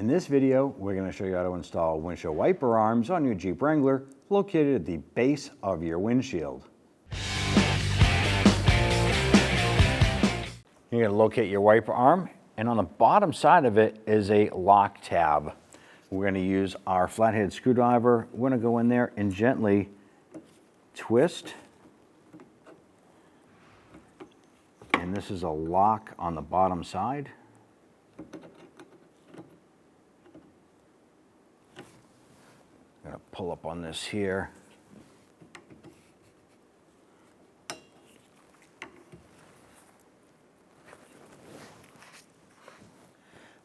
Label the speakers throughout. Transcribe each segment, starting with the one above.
Speaker 1: In this video, we're going to show you how to install windshield wiper arms on your Jeep Wrangler located at the base of your windshield. You're going to locate your wiper arm, and on the bottom side of it is a lock tab. We're going to use our flat-headed screwdriver. We're going to go in there and gently twist. And this is a lock on the bottom side. I'm going to pull up on this here.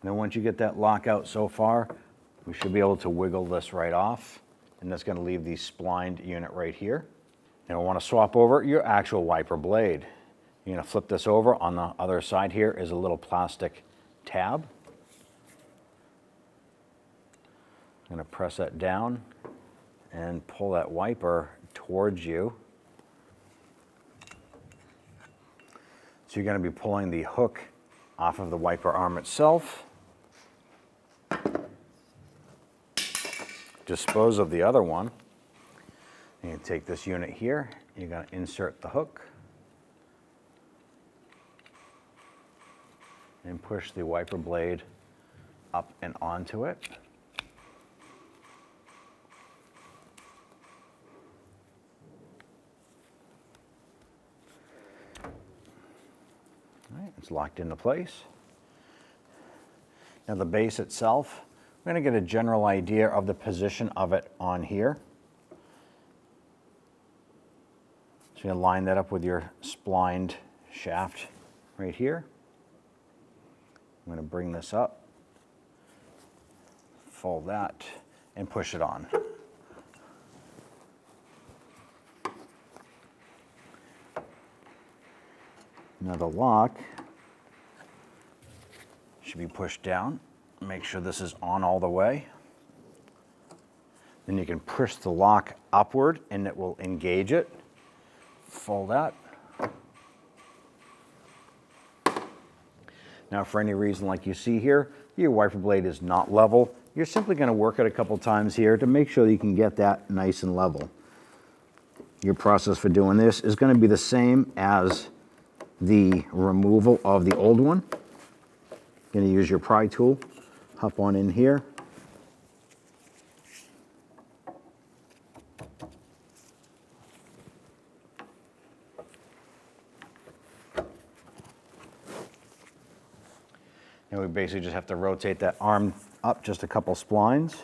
Speaker 1: Now once you get that lock out so far, we should be able to wiggle this right off, and that's going to leave the splined unit right here. Now we want to swap over your actual wiper blade. You're going to flip this over. On the other side here is a little plastic tab. I'm going to press that down and pull that wiper towards you. So you're going to be pulling the hook off of the wiper arm itself. Dispose of the other one. You take this unit here, you're going to insert the hook and push the wiper blade up and onto it. All right, it's locked into place. Now the base itself, we're going to get a general idea of the position of it on here. So you're going to line that up with your splined shaft right here. I'm going to bring this up, fold that, and push it on. Now the lock should be pushed down. Make sure this is on all the way. Then you can push the lock upward and it will engage it. Fold that. Now for any reason like you see here, your wiper blade is not level, you're simply going to work it a couple times here to make sure that you can get that nice and level. Your process for doing this is going to be the same as the removal of the old one. You're going to use your pry tool, hop on in here. And we basically just have to rotate that arm up just a couple splines.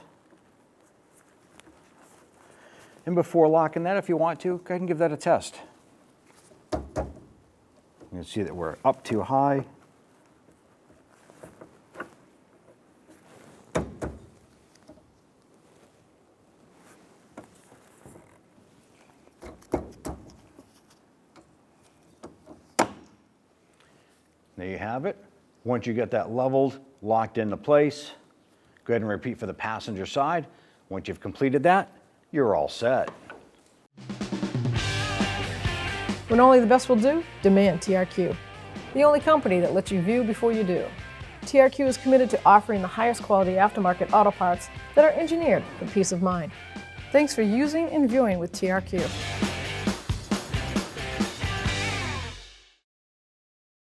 Speaker 1: And before locking that, if you want to, go ahead and give that a test. You can see that we're up too high. There you have it. Once you get that leveled, locked into place, go ahead and repeat for the passenger side. Once you've completed that, you're all set.
Speaker 2: When only the best will do, demand TRQ. The only company that lets you view before you do. TRQ is committed to offering the highest quality aftermarket auto parts that are engineered for peace of mind. Thanks for using and viewing with TRQ.